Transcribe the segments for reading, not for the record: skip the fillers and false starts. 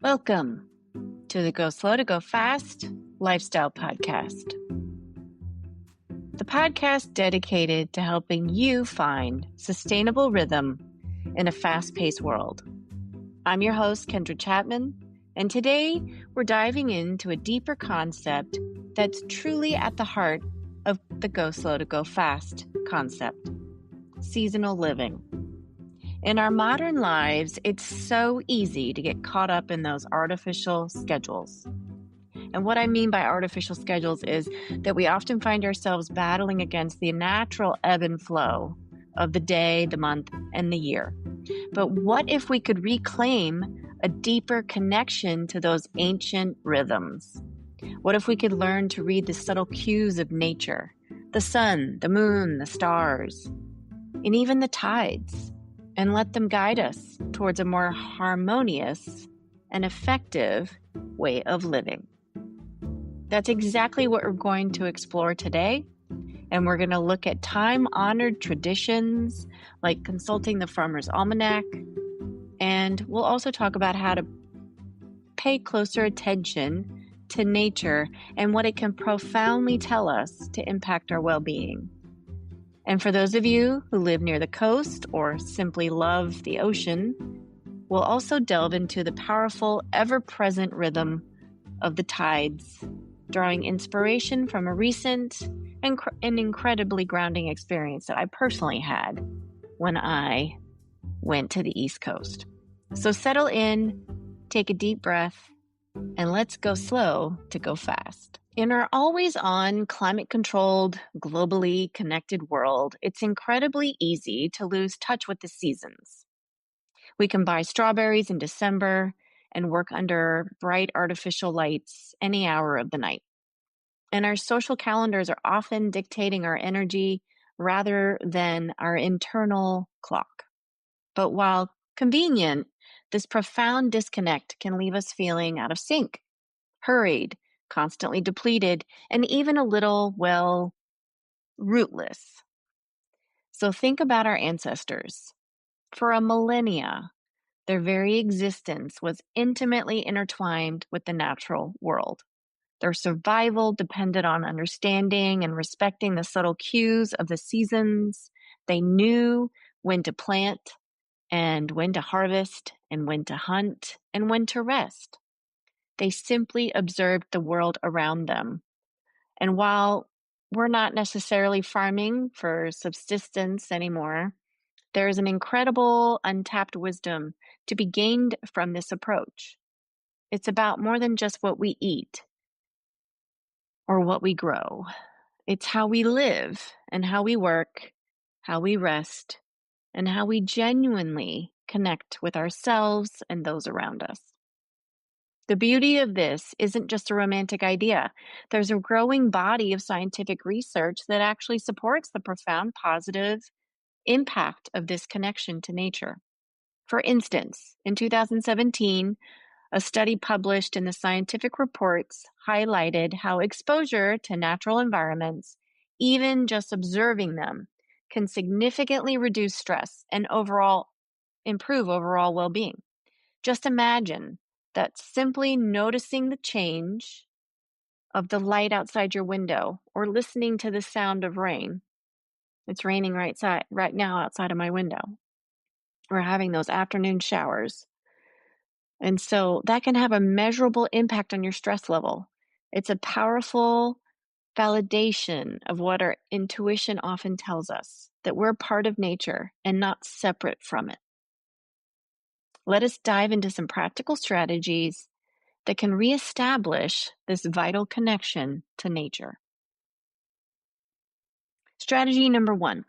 Welcome to the Go Slow to Go Fast Lifestyle Podcast. The podcast dedicated to helping you find sustainable rhythm in a fast-paced world. I'm your host, Kendra Chapman, and today we're diving into a deeper concept that's truly at the heart of the Go Slow to Go Fast concept: seasonal living. In our modern lives, it's so easy to get caught up in those artificial schedules. And what I mean by artificial schedules is that we often find ourselves battling against the natural ebb and flow of the day, the month, and the year. But what if we could reclaim a deeper connection to those ancient rhythms? What if we could learn to read the subtle cues of nature, the sun, the moon, the stars, and even the tides, and let them guide us towards a more harmonious and effective way of living? That's exactly what we're going to explore today. And we're going to look at time-honored traditions like consulting the Farmer's Almanac. And we'll also talk about how to pay closer attention to nature and what it can profoundly tell us to impact our well-being. And for those of you who live near the coast or simply love the ocean, we'll also delve into the powerful, ever-present rhythm of the tides, drawing inspiration from a recent and an incredibly grounding experience that I personally had when I went to the East Coast. So settle in, take a deep breath, and let's go slow to go fast. In our always-on, climate-controlled, globally connected world, it's incredibly easy to lose touch with the seasons. We can buy strawberries in December and work under bright artificial lights any hour of the night. And our social calendars are often dictating our energy rather than our internal clock. But while convenient, this profound disconnect can leave us feeling out of sync, hurried, constantly depleted, and even a little, rootless. So think about our ancestors. For a millennia, their very existence was intimately intertwined with the natural world. Their survival depended on understanding and respecting the subtle cues of the seasons. They knew when to plant and when to harvest and when to hunt and when to rest. They simply observed the world around them. And while we're not necessarily farming for subsistence anymore, there is an incredible untapped wisdom to be gained from this approach. It's about more than just what we eat or what we grow. It's how we live and how we work, how we rest, and how we genuinely connect with ourselves and those around us. The beauty of this isn't just a romantic idea. There's a growing body of scientific research that actually supports the profound positive impact of this connection to nature. For instance, in 2017, a study published in the Scientific Reports highlighted how exposure to natural environments, even just observing them, can significantly reduce stress and improve overall well-being. Just imagine that simply noticing the change of the light outside your window or listening to the sound of rain. It's raining right now outside of my window. We're having those afternoon showers. And so that can have a measurable impact on your stress level. It's a powerful validation of what our intuition often tells us, that we're part of nature and not separate from it. Let us dive into some practical strategies that can reestablish this vital connection to nature. Strategy number 1,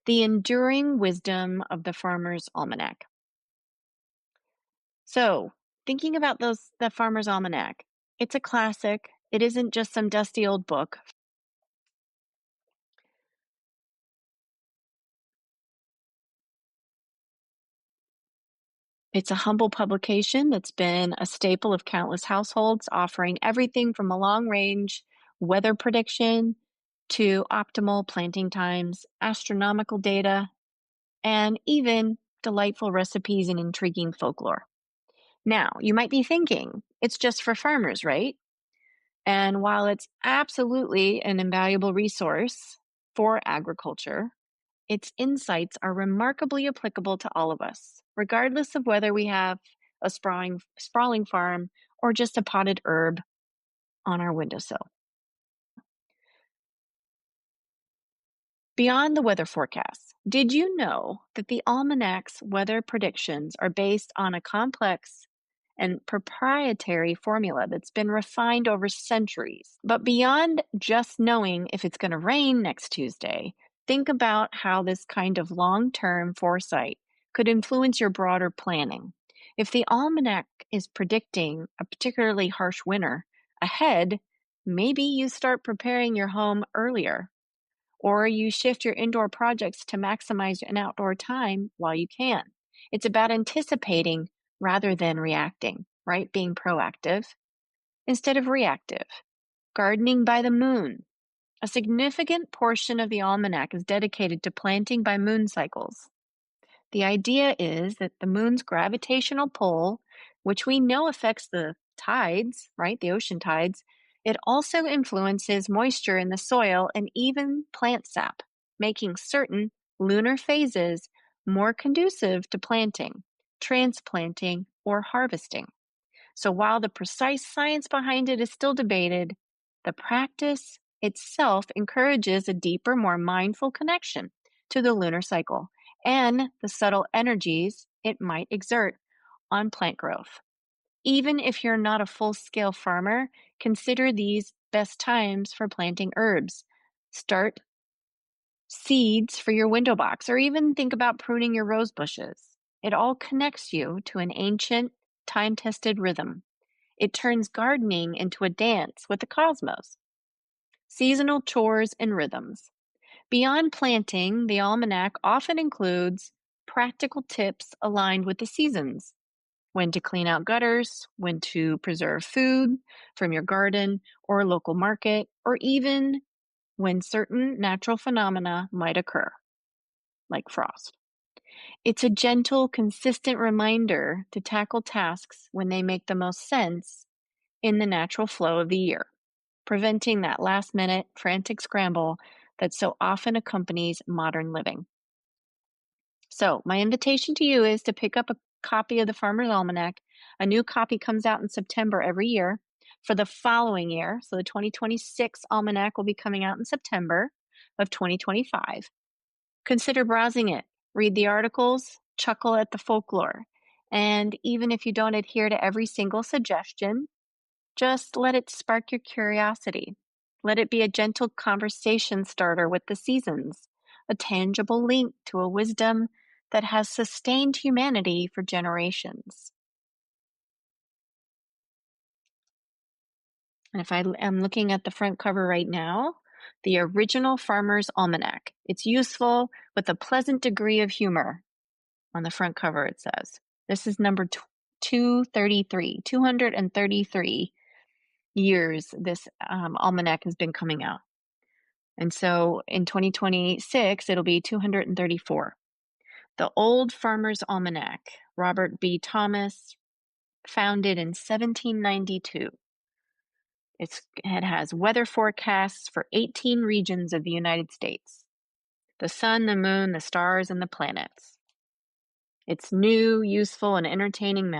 the enduring wisdom of the Farmer's Almanac. So, thinking about the Farmer's Almanac, it's a classic. It isn't just some dusty old book. It's a humble publication that's been a staple of countless households, offering everything from a long-range weather prediction to optimal planting times, astronomical data, and even delightful recipes and intriguing folklore. Now, you might be thinking, it's just for farmers, right? And while it's absolutely an invaluable resource for agriculture, its insights are remarkably applicable to all of us, regardless of whether we have a sprawling farm or just a potted herb on our windowsill. Beyond the weather forecasts, did you know that the almanac's weather predictions are based on a complex and proprietary formula that's been refined over centuries? But beyond just knowing if it's going to rain next Tuesday, think about how this kind of long-term foresight could influence your broader planning. If the almanac is predicting a particularly harsh winter ahead, maybe you start preparing your home earlier, or you shift your indoor projects to maximize an outdoor time while you can. It's about anticipating rather than reacting, right? Being proactive instead of reactive. Gardening by the moon. A significant portion of the almanac is dedicated to planting by moon cycles. The idea is that the moon's gravitational pull, which we know affects the tides, right? The ocean tides, it also influences moisture in the soil and even plant sap, making certain lunar phases more conducive to planting, transplanting, or harvesting. So while the precise science behind it is still debated, the practice itself encourages a deeper, more mindful connection to the lunar cycle and the subtle energies it might exert on plant growth. Even if you're not a full-scale farmer, consider these best times for planting herbs. Start seeds for your window box, or even think about pruning your rose bushes. It all connects you to an ancient, time-tested rhythm. It turns gardening into a dance with the cosmos. Seasonal chores and rhythms. Beyond planting, the almanac often includes practical tips aligned with the seasons. When to clean out gutters, when to preserve food from your garden or local market, or even when certain natural phenomena might occur, like frost. It's a gentle, consistent reminder to tackle tasks when they make the most sense in the natural flow of the year, preventing that last-minute frantic scramble that so often accompanies modern living. So, my invitation to you is to pick up a copy of the Farmer's Almanac. A new copy comes out in September every year for the following year. So, the 2026 Almanac will be coming out in September of 2025. Consider browsing it, read the articles, chuckle at the folklore, and even if you don't adhere to every single suggestion, just let it spark your curiosity. Let it be a gentle conversation starter with the seasons, a tangible link to a wisdom that has sustained humanity for generations. And if I am looking at the front cover right now, the original Farmer's Almanac. It's useful with a pleasant degree of humor. On the front cover, it says. This is number 233, 233 years this almanac has been coming out. And so in 2026, it'll be 234. The Old Farmer's Almanac, Robert B. Thomas, founded in 1792. It has weather forecasts for 18 regions of the United States. The sun, the moon, the stars, and the planets. Its new, useful, and entertaining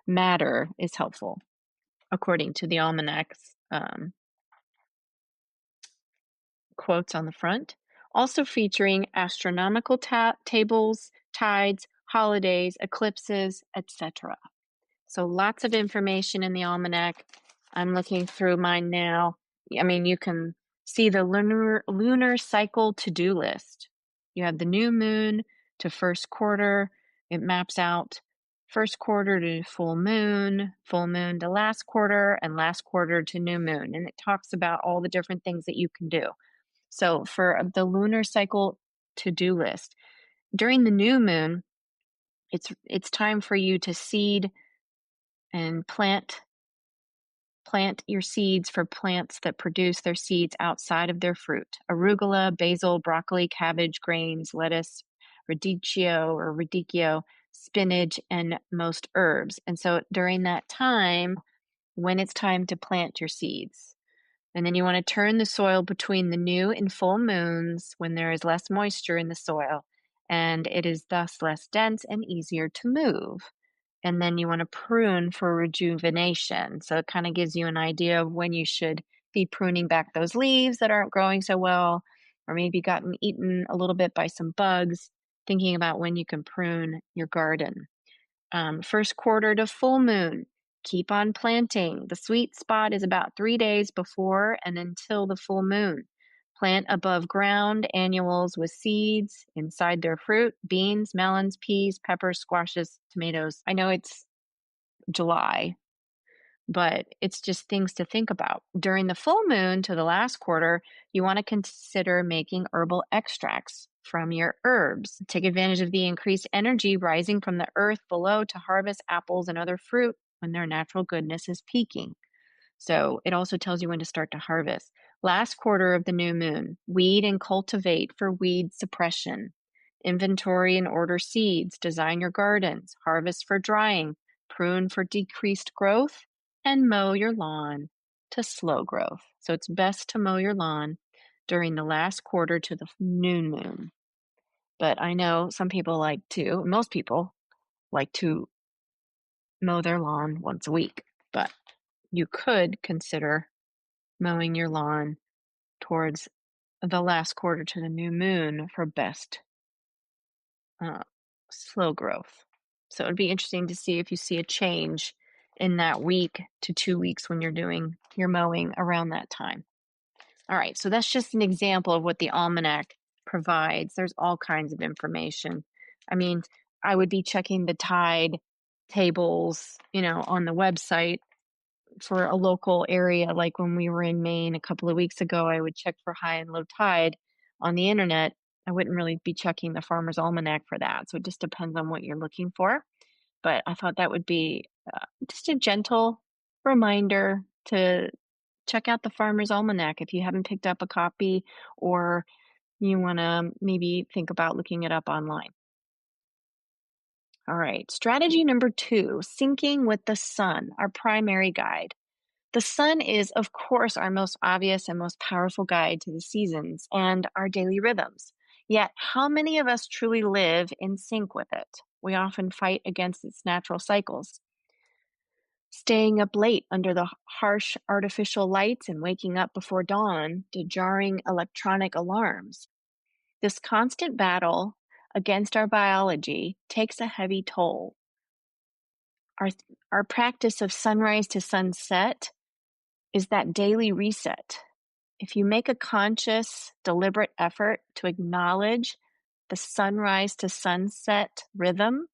matter is helpful, according to the almanac's quotes on the front, also featuring astronomical tables, tides, holidays, eclipses, etc. So lots of information in the almanac. I'm looking through mine now. I mean, you can see the lunar cycle to-do list. You have the new moon to first quarter. It maps out first quarter to full moon to last quarter, and last quarter to new moon. And it talks about all the different things that you can do. So for the lunar cycle to-do list, during the new moon, it's time for you to seed and plant your seeds for plants that produce their seeds outside of their fruit. Arugula, basil, broccoli, cabbage, grains, lettuce, radicchio, spinach, and most herbs. And so during that time, when it's time to plant your seeds, and then you want to turn the soil between the new and full moons when there is less moisture in the soil, and it is thus less dense and easier to move. And then you want to prune for rejuvenation. So it kind of gives you an idea of when you should be pruning back those leaves that aren't growing so well, or maybe gotten eaten a little bit by some bugs, thinking about when you can prune your garden. First quarter to full moon, keep on planting. The sweet spot is about 3 days before and until the full moon. Plant above ground annuals with seeds inside their fruit: beans, melons, peas, peppers, squashes, tomatoes. I know it's July, but it's just things to think about. During the full moon to the last quarter, you want to consider making herbal extracts from your herbs. Take advantage of the increased energy rising from the earth below to harvest apples and other fruit when their natural goodness is peaking. So it also tells you when to start to harvest. Last quarter of the new moon, weed and cultivate for weed suppression. Inventory and order seeds, design your gardens, harvest for drying, prune for decreased growth, and mow your lawn to slow growth. So it's best to mow your lawn during the last quarter to the new moon. But I know most people like to mow their lawn once a week, but you could consider mowing your lawn towards the last quarter to the new moon for best slow growth. So it'd be interesting to see if you see a change in that week to 2 weeks when you're doing your mowing around that time. All right, so that's just an example of what the almanac provides. There's all kinds of information. I mean, I would be checking the tide tables, on the website for a local area. Like when we were in Maine a couple of weeks ago, I would check for high and low tide on the internet. I wouldn't really be checking the Farmer's Almanac for that. So it just depends on what you're looking for. But I thought that would be just a gentle reminder to check out the Farmer's Almanac if you haven't picked up a copy, or you want to maybe think about looking it up online. All right, strategy number 2, syncing with the sun, our primary guide. The sun is, of course, our most obvious and most powerful guide to the seasons and our daily rhythms. Yet, how many of us truly live in sync with it? We often fight against its natural cycles, staying up late under the harsh artificial lights and waking up before dawn to jarring electronic alarms. This constant battle against our biology takes a heavy toll. Our practice of sunrise to sunset is that daily reset. If you make a conscious, deliberate effort to acknowledge the sunrise to sunset rhythm,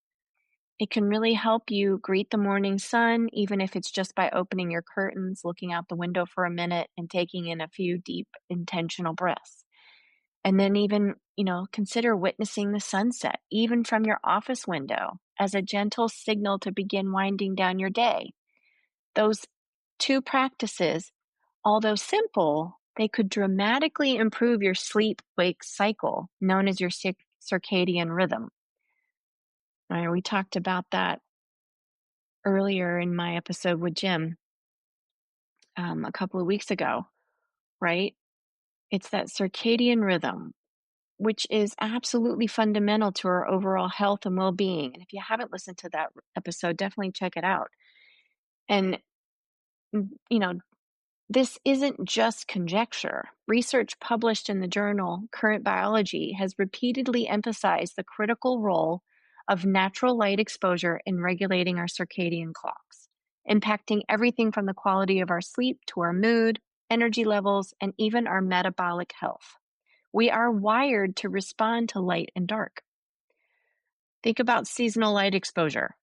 it can really help you greet the morning sun, even if it's just by opening your curtains, looking out the window for a minute, and taking in a few deep, intentional breaths. And then even, consider witnessing the sunset, even from your office window, as a gentle signal to begin winding down your day. Those 2 practices, although simple, they could dramatically improve your sleep-wake cycle, known as your circadian rhythm. All right, we talked about that earlier in my episode with Jim a couple of weeks ago, right? It's that circadian rhythm, which is absolutely fundamental to our overall health and well-being. And if you haven't listened to that episode, definitely check it out. And, this isn't just conjecture. Research published in the journal Current Biology has repeatedly emphasized the critical role of natural light exposure in regulating our circadian clocks, impacting everything from the quality of our sleep to our mood, energy levels, and even our metabolic health. We are wired to respond to light and dark. Think about seasonal light exposure.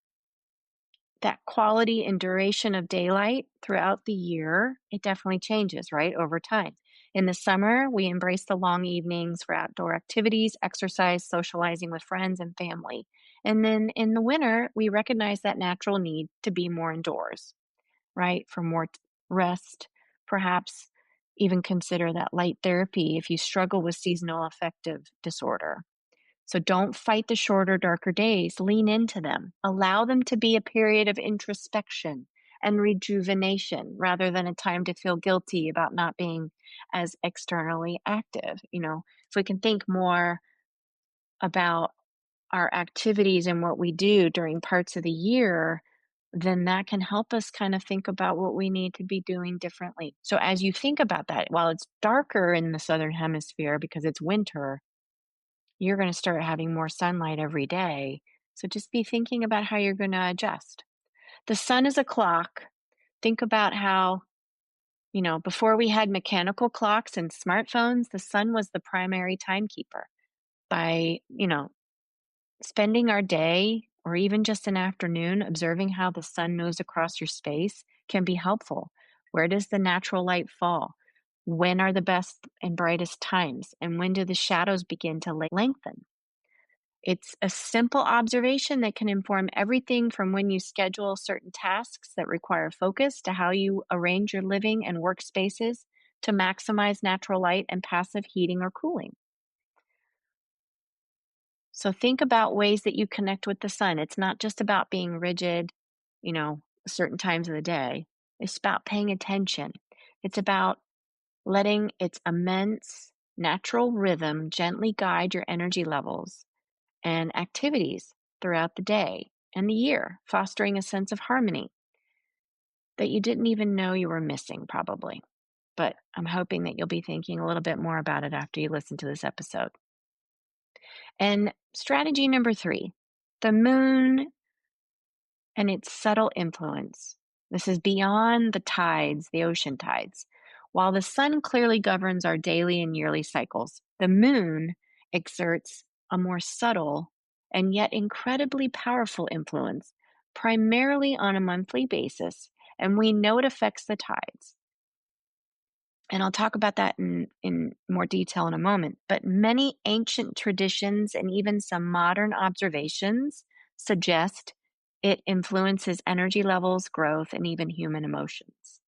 That quality and duration of daylight throughout the year, it definitely changes, right, over time. In the summer, we embrace the long evenings for outdoor activities, exercise, socializing with friends and family. And then in the winter, we recognize that natural need to be more indoors, right, for more rest, perhaps even consider that light therapy if you struggle with seasonal affective disorder. So don't fight the shorter, darker days. Lean into them. Allow them to be a period of introspection and rejuvenation rather than a time to feel guilty about not being as externally active. If we can think more about our activities and what we do during parts of the year, then that can help us kind of think about what we need to be doing differently. So as you think about that, while it's darker in the southern hemisphere because it's winter, you're going to start having more sunlight every day. So just be thinking about how you're going to adjust. The sun is a clock. Think about how, before we had mechanical clocks and smartphones, the sun was the primary timekeeper. By, spending our day or even just an afternoon observing how the sun moves across your space can be helpful. Where does the natural light fall? When are the best and brightest times? And when do the shadows begin to lengthen? It's a simple observation that can inform everything from when you schedule certain tasks that require focus to how you arrange your living and workspaces to maximize natural light and passive heating or cooling. So think about ways that you connect with the sun. It's not just about being rigid, certain times of the day. It's about paying attention. It's about letting its immense natural rhythm gently guide your energy levels and activities throughout the day and the year, fostering a sense of harmony that you didn't even know you were missing, probably. But I'm hoping that you'll be thinking a little bit more about it after you listen to this episode. And strategy number 3, the moon and its subtle influence. This is beyond the tides, the ocean tides. While the sun clearly governs our daily and yearly cycles, the moon exerts a more subtle and yet incredibly powerful influence, primarily on a monthly basis, and we know it affects the tides. And I'll talk about that in more detail in a moment. But many ancient traditions and even some modern observations suggest it influences energy levels, growth, and even human emotions.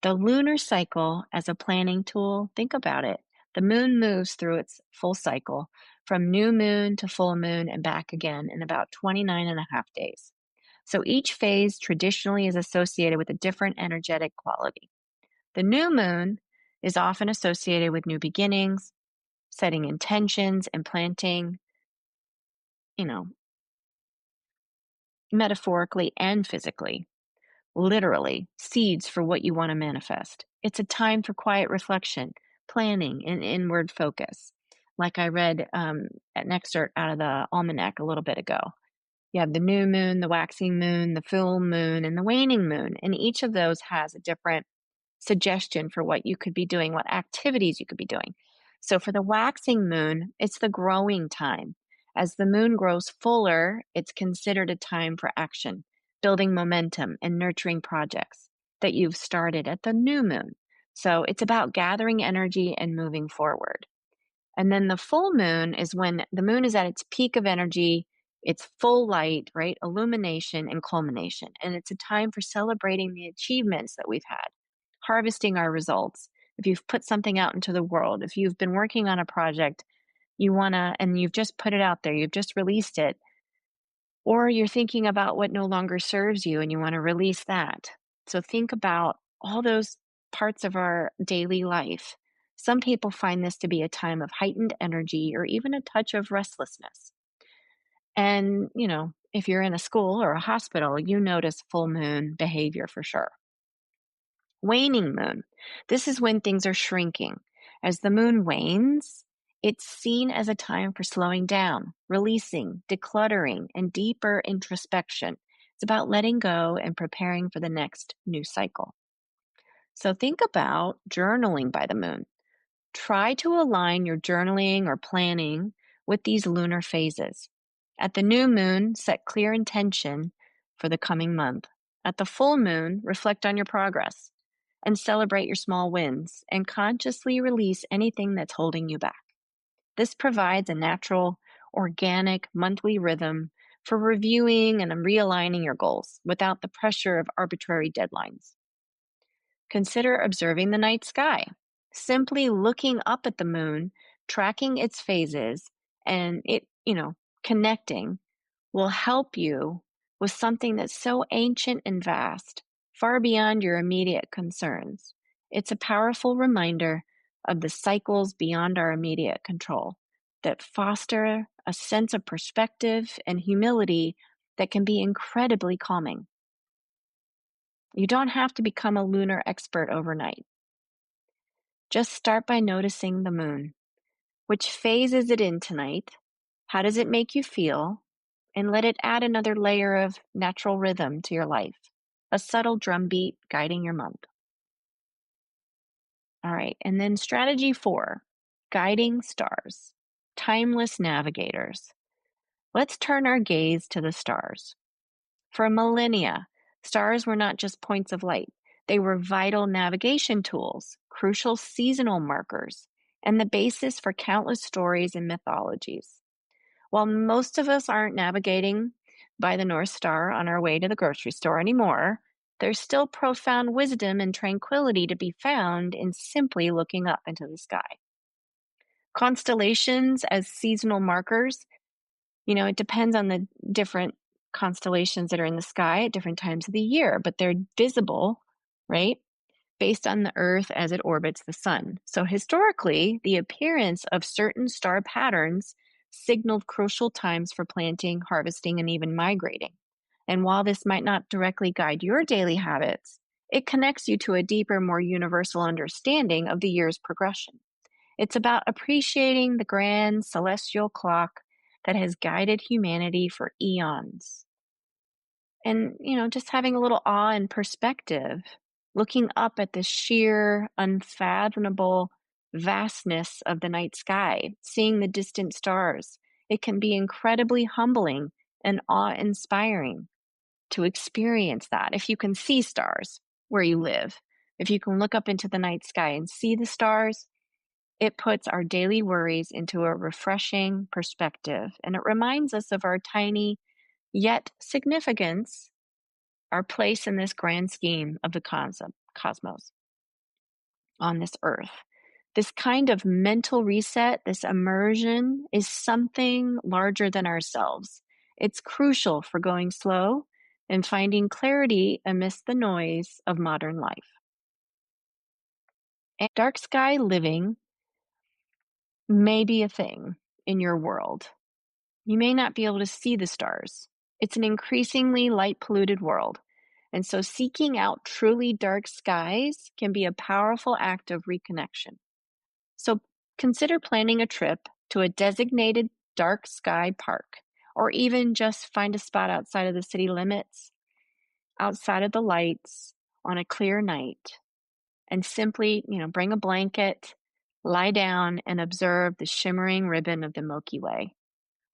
The lunar cycle as a planning tool, think about it. The moon moves through its full cycle from new moon to full moon and back again in about 29 and a half days. So each phase traditionally is associated with a different energetic quality. The new moon is often associated with new beginnings, setting intentions, and planting, metaphorically and physically, literally, seeds for what you want to manifest. It's a time for quiet reflection, planning, and inward focus. Like I read an excerpt out of the almanac a little bit ago. You have the new moon, the waxing moon, the full moon, and the waning moon. And each of those has a different suggestion for what you could be doing, what activities you could be doing. So for the waxing moon, it's the growing time. As the moon grows fuller, it's considered a time for action, building momentum and nurturing projects that you've started at the new moon. So it's about gathering energy and moving forward. And then the full moon is when the moon is at its peak of energy, it's full light, right? Illumination and culmination. And it's a time for celebrating the achievements that we've had, harvesting our results. If you've put something out into the world, if you've been working on a project, and you've just put it out there, you've just released it, or you're thinking about what no longer serves you and you want to release that. So think about all those parts of our daily life. Some people find this to be a time of heightened energy or even a touch of restlessness. And, if you're in a school or a hospital, you notice full moon behavior for sure. Waning moon. This is when things are shrinking. As the moon wanes, it's seen as a time for slowing down, releasing, decluttering, and deeper introspection. It's about letting go and preparing for the next new cycle. So think about journaling by the moon. Try to align your journaling or planning with these lunar phases. At the new moon, set clear intention for the coming month. At the full moon, reflect on your progress and celebrate your small wins and consciously release anything that's holding you back. This provides a natural, organic monthly rhythm for reviewing and realigning your goals without the pressure of arbitrary deadlines. Consider observing the night sky. Simply looking up at the moon, tracking its phases, and it connecting will help you with something that's so ancient and vast, far beyond your immediate concerns. It's a powerful reminder of the cycles beyond our immediate control that foster a sense of perspective and humility that can be incredibly calming. You don't have to become a lunar expert overnight. Just start by noticing the moon. Which phase is it in tonight? How does it make you feel? And let it add another layer of natural rhythm to your life, a subtle drumbeat guiding your month. All right, and then strategy 4, guiding stars, timeless navigators. Let's turn our gaze to the stars. For millennia, stars were not just points of light. They were vital navigation tools, crucial seasonal markers, and the basis for countless stories and mythologies. While most of us aren't navigating by the North Star on our way to the grocery store anymore, there's still profound wisdom and tranquility to be found in simply looking up into the sky. Constellations as seasonal markers, it depends on the different constellations that are in the sky at different times of the year, but they're visible, right? Based on the Earth as it orbits the sun. So historically, the appearance of certain star patterns signaled crucial times for planting, harvesting, and even migrating. And while this might not directly guide your daily habits, it connects you to a deeper, more universal understanding of the year's progression. It's about appreciating the grand celestial clock that has guided humanity for eons. And, just having a little awe and perspective, looking up at the sheer, unfathomable vastness of the night sky, seeing the distant stars, it can be incredibly humbling and awe-inspiring to experience that. If you can see stars where you live, if you can look up into the night sky and see the stars, it puts our daily worries into a refreshing perspective, and it reminds us of our tiny yet significance, our place in this grand scheme of the cosmos on this earth. This kind of mental reset, this immersion, is something larger than ourselves. It's crucial for going slow and finding clarity amidst the noise of modern life. And dark sky living may be a thing in your world. You may not be able to see the stars. It's an increasingly light-polluted world. And so seeking out truly dark skies can be a powerful act of reconnection. So consider planning a trip to a designated dark sky park, or even just find a spot outside of the city limits, outside of the lights on a clear night, and simply, bring a blanket, lie down, and observe the shimmering ribbon of the Milky Way.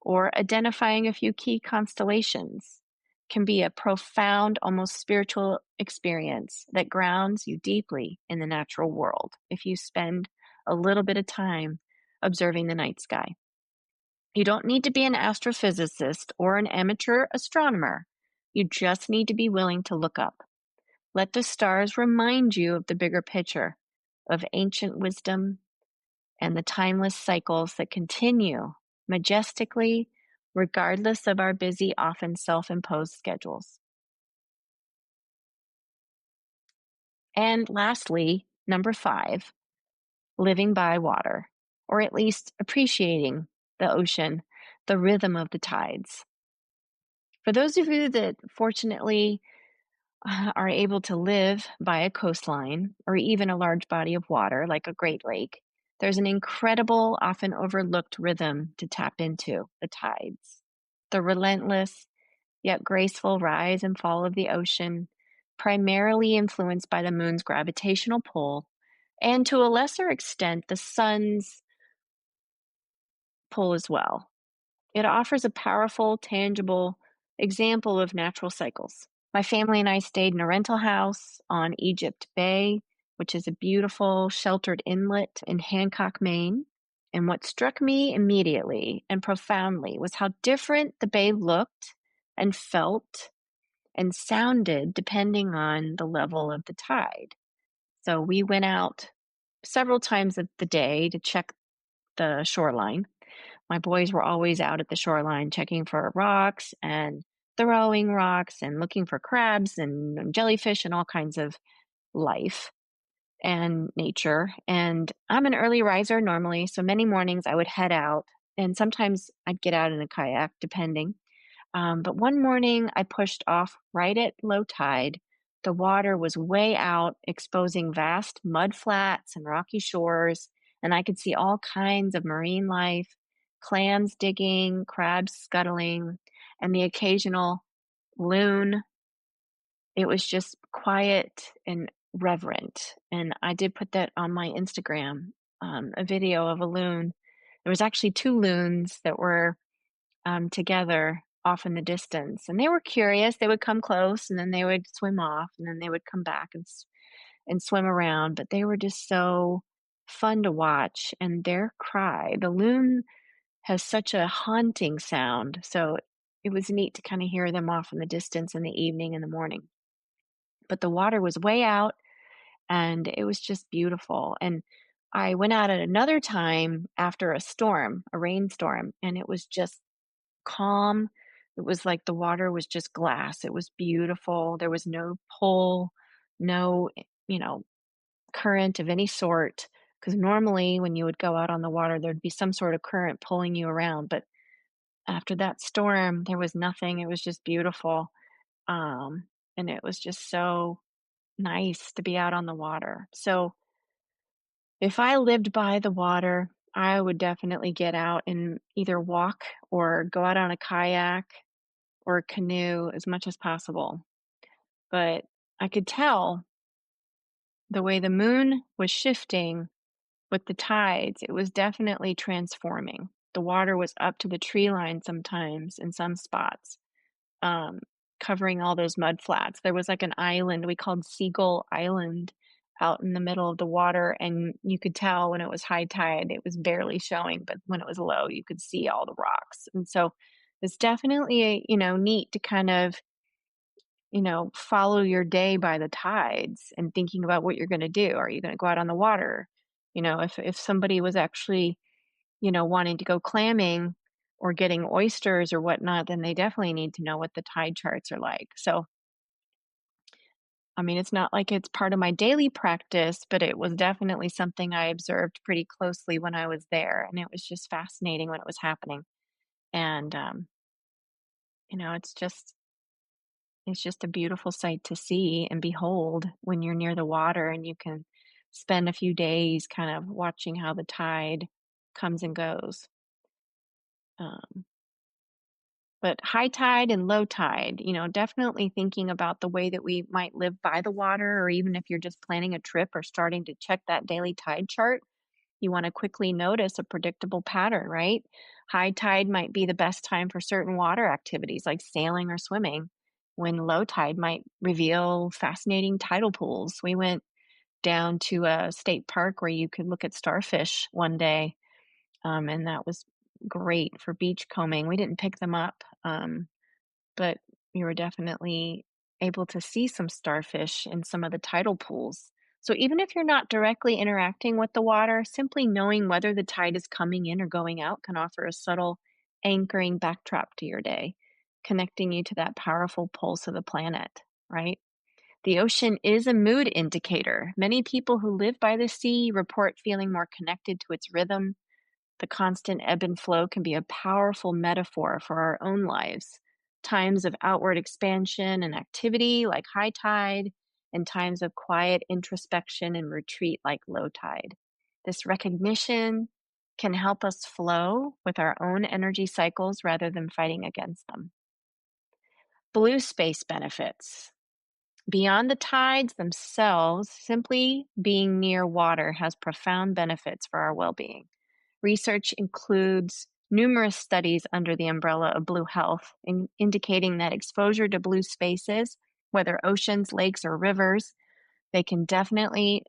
Or identifying a few key constellations can be a profound, almost spiritual experience that grounds you deeply in the natural world if you spend a little bit of time observing the night sky. You don't need to be an astrophysicist or an amateur astronomer. You just need to be willing to look up. Let the stars remind you of the bigger picture of ancient wisdom and the timeless cycles that continue majestically, regardless of our busy, often self-imposed schedules. And lastly, number 5, living by water, or at least appreciating the ocean, the rhythm of the tides. For those of you that fortunately are able to live by a coastline or even a large body of water like a Great Lake, there's an incredible, often overlooked rhythm to tap into, the tides. The relentless yet graceful rise and fall of the ocean, primarily influenced by the moon's gravitational pull, and to a lesser extent, the sun's pull as well. It offers a powerful, tangible example of natural cycles. My family and I stayed in a rental house on Egypt Bay, which is a beautiful sheltered inlet in Hancock, Maine. And what struck me immediately and profoundly was how different the bay looked and felt and sounded depending on the level of the tide. So we went out several times of the day to check the shoreline. My boys were always out at the shoreline checking for rocks and throwing rocks and looking for crabs and jellyfish and all kinds of life and nature. And I'm an early riser normally, so many mornings I would head out, and sometimes I'd get out in a kayak, depending. But one morning I pushed off right at low tide. The water was way out, exposing vast mud flats and rocky shores, and I could see all kinds of marine life, clams digging, crabs scuttling, and the occasional loon. It was just quiet and reverent. And I did put that on my Instagram, a video of a loon. There was actually two loons that were together off in the distance, and they were curious. They would come close, and then they would swim off, and then they would come back and swim around. But they were just so fun to watch. And their cry, the loon has such a haunting sound, so it was neat to kind of hear them off in the distance in the evening and the morning. But the water was way out, and it was just beautiful. And I went out at another time after a storm, a rainstorm, and it was just calm. It was like the water was just glass. It was beautiful. There was no pull, no, you know, current of any sort. Because normally when you would go out on the water, there'd be some sort of current pulling you around. But after that storm, there was nothing. It was just beautiful. And it was just so nice to be out on the water. So if I lived by the water, I would definitely get out and either walk or go out on a kayak or a canoe as much as possible. But I could tell the way the moon was shifting with the tides, it was definitely transforming. The water was up to the tree line sometimes in some spots, um, covering all those mud flats. There was like an island we called Seagull Island out in the middle of the water, and you could tell when it was high tide, it was barely showing, but when it was low, you could see all the rocks. And so it's definitely, neat to kind of, follow your day by the tides and thinking about what you're going to do. Are you going to go out on the water? If somebody was actually, wanting to go clamming or getting oysters or whatnot, then they definitely need to know what the tide charts are like. So, I mean, it's not like it's part of my daily practice, but it was definitely something I observed pretty closely when I was there. And it was just fascinating when it was happening. And, you know, it's just, it's just a beautiful sight to see and behold when you're near the water and you can spend a few days kind of watching how the tide comes and goes. Um, But high tide and low tide, definitely thinking about the way that we might live by the water, or even if you're just planning a trip or starting to check that daily tide chart, you want to quickly notice a predictable pattern, right? High tide might be the best time for certain water activities like sailing or swimming, when low tide might reveal fascinating tidal pools. We went down to a state park where you could look at starfish one day, and that was great for beach combing. We didn't pick them up, but we were definitely able to see some starfish in some of the tidal pools. So even if you're not directly interacting with the water, simply knowing whether the tide is coming in or going out can offer a subtle anchoring backdrop to your day, connecting you to that powerful pulse of the planet, right? The ocean is a mood indicator. Many people who live by the sea report feeling more connected to its rhythm. The constant ebb and flow can be a powerful metaphor for our own lives. Times of outward expansion and activity, like high tide, and times of quiet introspection and retreat, like low tide. This recognition can help us flow with our own energy cycles rather than fighting against them. Blue space benefits. Beyond the tides themselves, simply being near water has profound benefits for our well-being. Research includes numerous studies under the umbrella of Blue Health, indicating that exposure to blue spaces, whether oceans, lakes, or rivers, they can definitely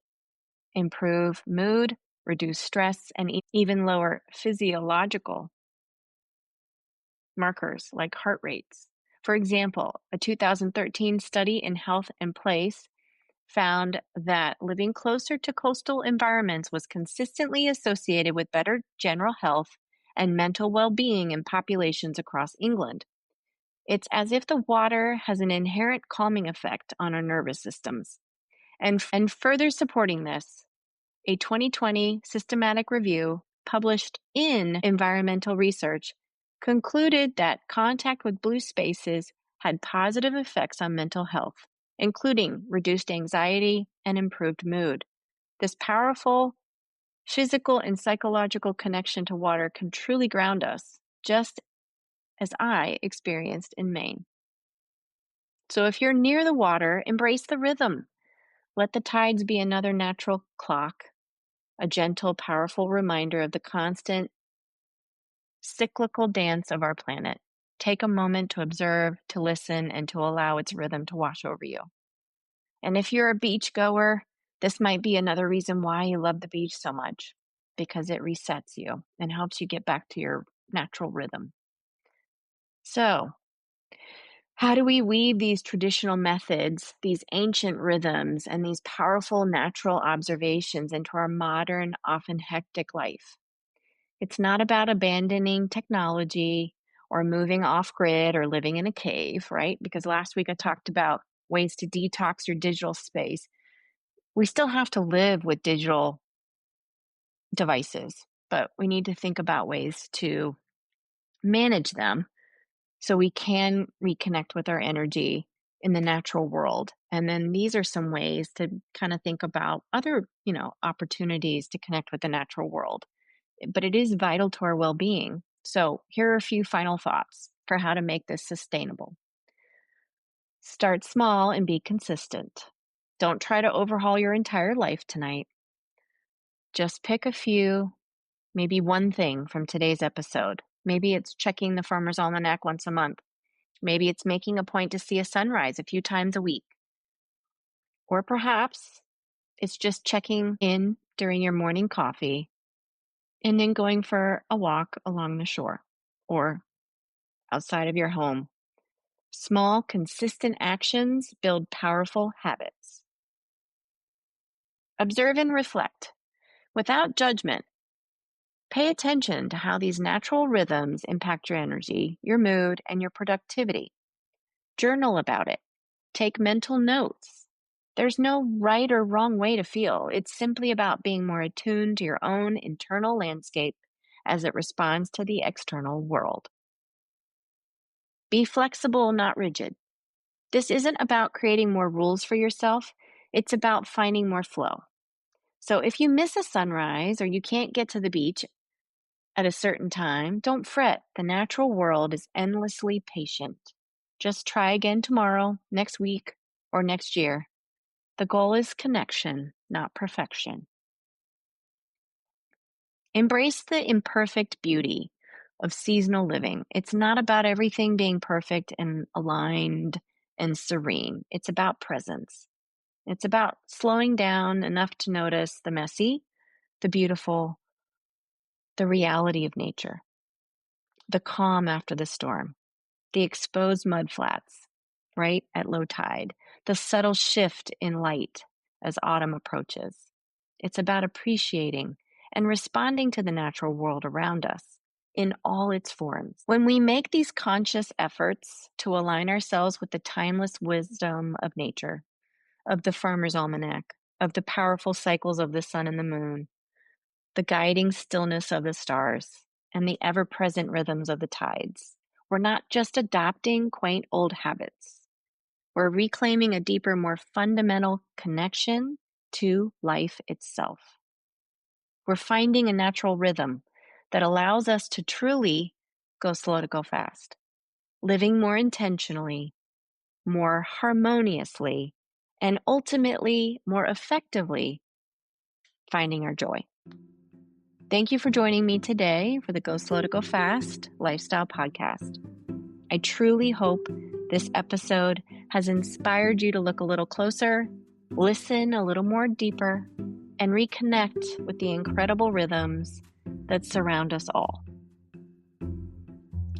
improve mood, reduce stress, and even lower physiological markers like heart rates. For example, a 2013 study in Health and Place found that living closer to coastal environments was consistently associated with better general health and mental well-being in populations across England. It's as if the water has an inherent calming effect on our nervous systems. And further supporting this, a 2020 systematic review published in Environmental Research concluded that contact with blue spaces had positive effects on mental health, including reduced anxiety and improved mood. This powerful physical and psychological connection to water can truly ground us, just as I experienced in Maine. So if you're near the water, embrace the rhythm. Let the tides be another natural clock, a gentle, powerful reminder of the constant cyclical dance of our planet. Take a moment to observe, to listen, and to allow its rhythm to wash over you. And if you're a beach goer, this might be another reason why you love the beach so much, because it resets you and helps you get back to your natural rhythm. So, how do we weave these traditional methods, these ancient rhythms, and these powerful natural observations into our modern, often hectic life? It's not about abandoning technology or moving off grid or living in a cave, right? Because last week I talked about ways to detox your digital space. We still have to live with digital devices, but we need to think about ways to manage them so we can reconnect with our energy in the natural world. And then these are some ways to kind of think about other, opportunities to connect with the natural world. But it is vital to our well-being. So here are a few final thoughts for how to make this sustainable. Start small and be consistent. Don't try to overhaul your entire life tonight. Just pick a few, maybe one thing from today's episode. Maybe it's checking the Farmer's Almanac once a month. Maybe it's making a point to see a sunrise a few times a week. Or perhaps it's just checking in during your morning coffee and then going for a walk along the shore or outside of your home. Small, consistent actions build powerful habits. Observe and reflect. Without judgment, pay attention to how these natural rhythms impact your energy, your mood, and your productivity. Journal about it. Take mental notes. There's no right or wrong way to feel. It's simply about being more attuned to your own internal landscape as it responds to the external world. Be flexible, not rigid. This isn't about creating more rules for yourself. It's about finding more flow. So if you miss a sunrise or you can't get to the beach at a certain time, don't fret. The natural world is endlessly patient. Just try again tomorrow, next week, or next year. The goal is connection, not perfection. Embrace the imperfect beauty of seasonal living. It's not about everything being perfect and aligned and serene. It's about presence. It's about slowing down enough to notice the messy, the beautiful, the reality of nature, the calm after the storm, the exposed mud flats, right at low tide, the subtle shift in light as autumn approaches. It's about appreciating and responding to the natural world around us in all its forms. When we make these conscious efforts to align ourselves with the timeless wisdom of nature, of the Farmer's Almanac, of the powerful cycles of the sun and the moon, the guiding stillness of the stars, and the ever-present rhythms of the tides, we're not just adopting quaint old habits. We're reclaiming a deeper, more fundamental connection to life itself. We're finding a natural rhythm that allows us to truly go slow to go fast, living more intentionally, more harmoniously, and ultimately more effectively finding our joy. Thank you for joining me today for the Go Slow to Go Fast Lifestyle Podcast. I truly hope this episode has inspired you to look a little closer, listen a little more deeper, and reconnect with the incredible rhythms that surround us all.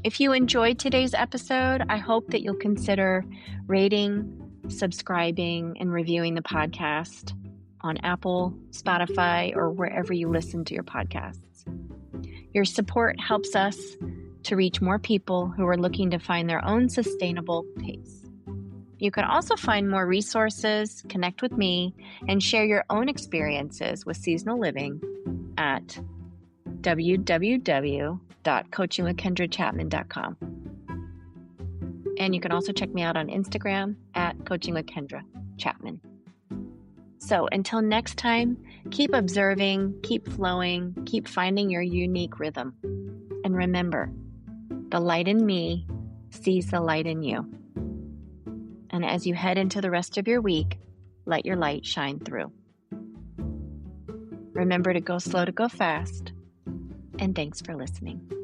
If you enjoyed today's episode, I hope that you'll consider rating, subscribing, and reviewing the podcast on Apple, Spotify, or wherever you listen to your podcasts. Your support helps us to reach more people who are looking to find their own sustainable pace. You can also find more resources, connect with me, and share your own experiences with seasonal living at www.coachingwithkendrachapman.com. And you can also check me out on Instagram at coachingwithkendrachapman. So until next time, keep observing, keep flowing, keep finding your unique rhythm. And remember, the light in me sees the light in you. And as you head into the rest of your week, let your light shine through. Remember to go slow to go fast. And thanks for listening.